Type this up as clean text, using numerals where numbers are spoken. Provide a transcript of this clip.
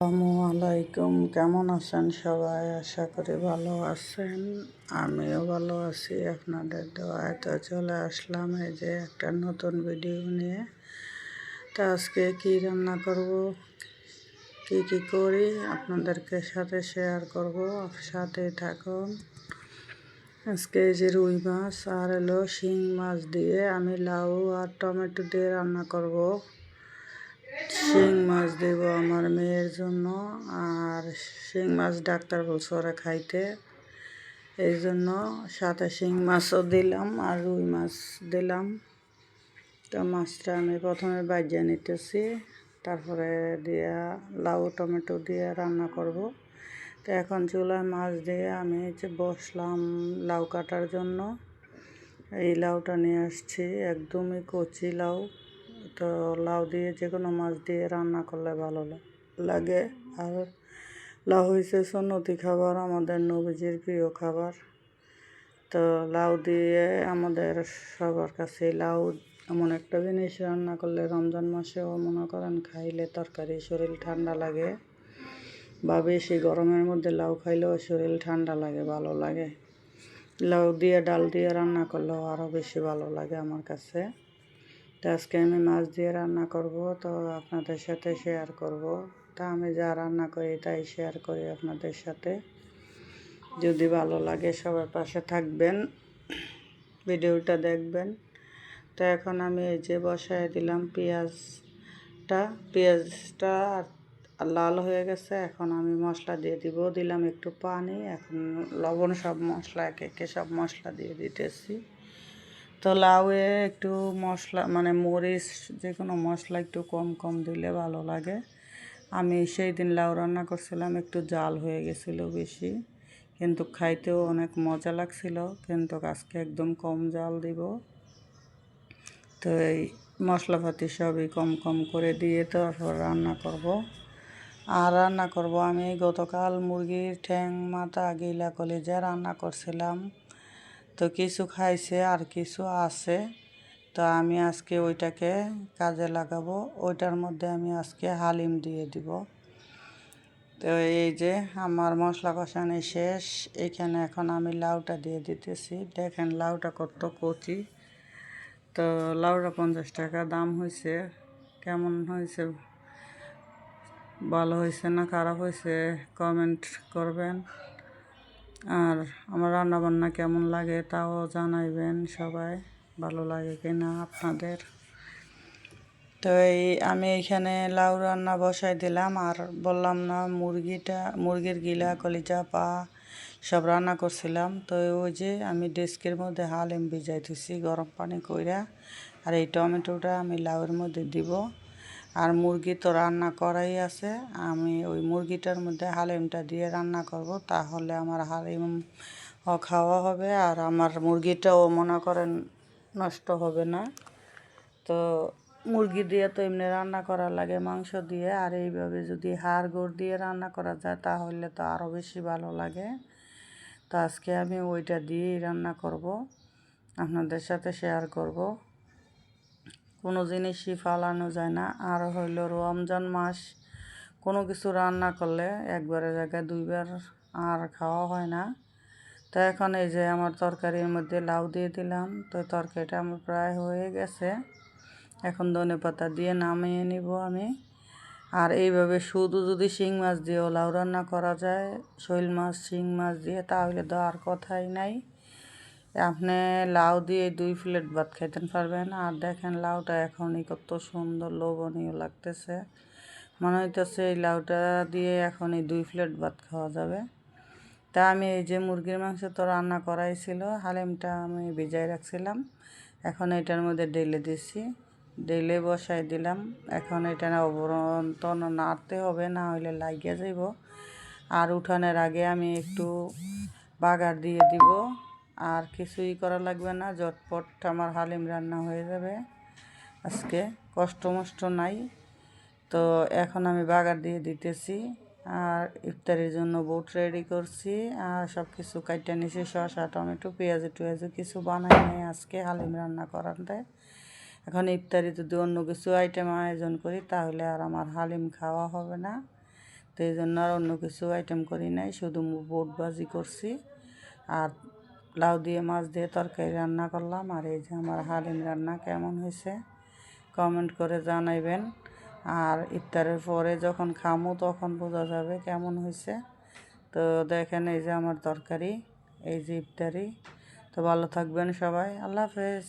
আসসালামু আলাইকুম, কেমন আছেন সবাই? আশা করি ভালো আছেন। আমিও ভালো আছি আপনাদের দোয়ায়। তো চলে আসলাম এই যে একটা নতুন ভিডিও নিয়ে। তো আজকে কি রান্না করব, কি করি আপনাদেরকে সাথে শেয়ার করব, সাথে থাকুন। আজকে এই যে রুই মাছ আর শিং মাছ দিয়ে আমি লাউ আর টমেটো দিয়ে রান্না করব। শিং মাছ দেব আমার মেয়ের জন্য, আর শিং মাছ ডাক্তার বলছে ওরা খাইতে, এই জন্য সাথে শিং মাছও দিলাম আর রুই মাছ দিলাম। তো মাছটা আমি প্রথমে ভাজিয়ে নিতেছি, তারপরে দিয়া লাউ টমেটো দিয়ে রান্না করব। তো এখন চুলায় মাছ দিয়ে আমি বসলাম লাউ কাটার জন্য। এই লাউটা নিয়ে আসছি, একদমই কচি লাউ। তো লাউ দিয়ে যে কোনো মাছ দিয়ে রান্না করলে ভালো লাগে। আর লাউ হয়েছে সুন্নতি খাবার, আমাদের নবীজির প্রিয় খাবার। তো লাউ দিয়ে আমাদের সবার কাছে লাউ এমন একটা জিনিস, রান্না করলে রমজান মাসেও মনে করেন খাইলে তরকারি শরীর ঠান্ডা লাগে, বা বেশি গরমের মধ্যে লাউ খাইলেও শরীর ঠান্ডা লাগে, ভালো লাগে। লাউ দিয়ে ডাল দিয়ে রান্না করলেও আরও বেশি ভালো লাগে আমার কাছে। তো আজকে আমি মাছ দিয়ে রান্না করব, তো আপনাদের সাথে শেয়ার করব। তা আমি যা রান্না করি তাই শেয়ার করি আপনাদের সাথে। যদি ভালো লাগে সবার পাশে থাকবেন, ভিডিওটা দেখবেন। তো এখন আমি এই যে বসায় দিলাম পেঁয়াজটা লাল হয়ে গেছে। এখন আমি মশলা দিয়ে দিলাম একটু পানি, এখন লবণ, সব মশলা একে সব মশলা দিয়ে দিতেছি। তো লাউয়ে একটু মশলা মানে মরিচ, যে কোনো মশলা একটু কম কম দিলে ভালো লাগে। আমি সেই দিন লাউ রান্না করছিলাম, একটু জাল হয়ে গেছিলো বেশি, কিন্তু খাইতেও অনেক মজা লাগছিল। কিন্তু আজকে একদম কম জাল দিব। তো এই মশলাপাতি সবই কম কম করে দিয়ে তারপর রান্না করব। আর রান্না করব আমি গতকাল মুরগির ঠ্যাং, মাথা, গিলা, কলিজা রান্না করছিলাম। তো কিছু খাইছে আর কিছু আছে, তো আমি আজকে ওইটাকে কাজে লাগাবো। ওইটার মধ্যে আমি আজকে হালিম দিয়ে দিব। তো এই যে আমার মশলা কষানো শেষ, এখানে এখন আমি লাউটা দিয়ে দিতেছি। দেখেন লাউটা কত কচি। তো লাউটা 50 টাকা দাম হয়েছে। কেমন হয়েছে, ভালো হয়েছে না খারাপ হয়েছে কমেন্ট করবেন। আর আমার রান্নাবান্না কেমন লাগে তাও জানাইবেন সবাই, ভালো লাগে কিনা আপনাদের। তো আমি এইখানে লাউ রান্না বসাই দিলাম। আর বললাম না, মুরগির গিলা, কলিজা, পা সব রান্না করছিলাম। তো ওই যে আমি ডেস্কের মধ্যে হালিম ভিজাই দিছি গরম পানি কইরা। আর এই টমেটোটা আমি লাউয়ের মধ্যে দিব। আর মুরগি তো রান্না করাই আছে, আমি ওই মুরগিটার মধ্যে হালিমটা দিয়ে রান্না করব। তাহলে আমার হালিম খাওয়া হবে, আর আমার মুরগিটাও মনে করেন নষ্ট হবে না। তো মুরগি দিয়ে তো এমনি রান্না করা লাগে মাংস দিয়ে, আর এইভাবে যদি হাড় গোড় দিয়ে রান্না করা যায় তাহলে তো আরও বেশি ভালো লাগে। তো আজকে আমি ওইটা দিয়েই রান্না করব, আপনাদের সাথে শেয়ার করব। কোনো জিনিসই ফালানো যায় না। আর হইল রমজান মাস, কোনো কিছু রান্না করলে একবারের জায়গায় দুইবার আর খাওয়া হয় না। তো এখন এই যে আমার তরকারির মধ্যে লাউ দিয়ে দিলাম। তো তরকারিটা আমার প্রায় হয়ে গেছে, এখন ধনেপাতা দিয়ে নামিয়ে নিব আমি। আর এইভাবে শুধু যদি শিং মাছ দিয়েও লাউ রান্না করা যায়, শৈল মাছ, শিং মাছ দিয়ে, তাহলে তো আর কথাই নাই। আপনি লাউ দিয়ে 2 প্লেট ভাত খাইতে পারবেন। আর দেখেন লাউটা এখনই কত সুন্দর লোভনীয় লাগতেছে, মনে হইতেছে এই লাউটা দিয়ে এখনই 2 প্লেট ভাত খাওয়া যাবে। তা আমি এই যে মুরগির মাংস তো রান্না করাই ছিল, হালিমটা আমি ভিজাই রাখছিলাম, এখন এটার মধ্যে ঢেলে দিছি, ঢেলে বসাই দিলাম। এখন এটা অবরন্তন নাড়তে হবে, না হইলে লাগিয়ে যাইব। আর উঠানের আগে আমি একটু বাগার দিয়ে দিব। আর কিছুই করা লাগবে না, ঝটপট আমার হালিম রান্না হয়ে যাবে আজকে, কষ্ট মষ্ট নাই। তো এখন আমি বাগার দিয়ে দিতেছি। আর ইফতারির জন্য বুট রেডি করছি, আর সব কিছু কাইটা নিছি, শসা, টমেটো, পেঁয়াজ কিছু বানাই নাই আজকে হালিম রান্না করাতে। এখন ইফতারি যদি অন্য কিছু আইটেম আয়োজন করি তাহলে আর আমার হালিম খাওয়া হবে না। তো এই জন্য আর অন্য কিছু আইটেম করি নাই, শুধু বুট ভাজি করছি আর লাউ দিয়ে মাছ দিয়ে তরকারি রান্না করলাম। আর এই যে আমার হালিম রান্না কেমন হয়েছে কমেন্ট করে জানাইবেন। আর ইফতারের পরে যখন খামু তখন বোঝা যাবে কেমন হয়েছে। তো দেখেন এই যে আমার তরকারি, এই যে ইফতারি। তো ভালো থাকবেন সবাই, আল্লাহ হাফেজ।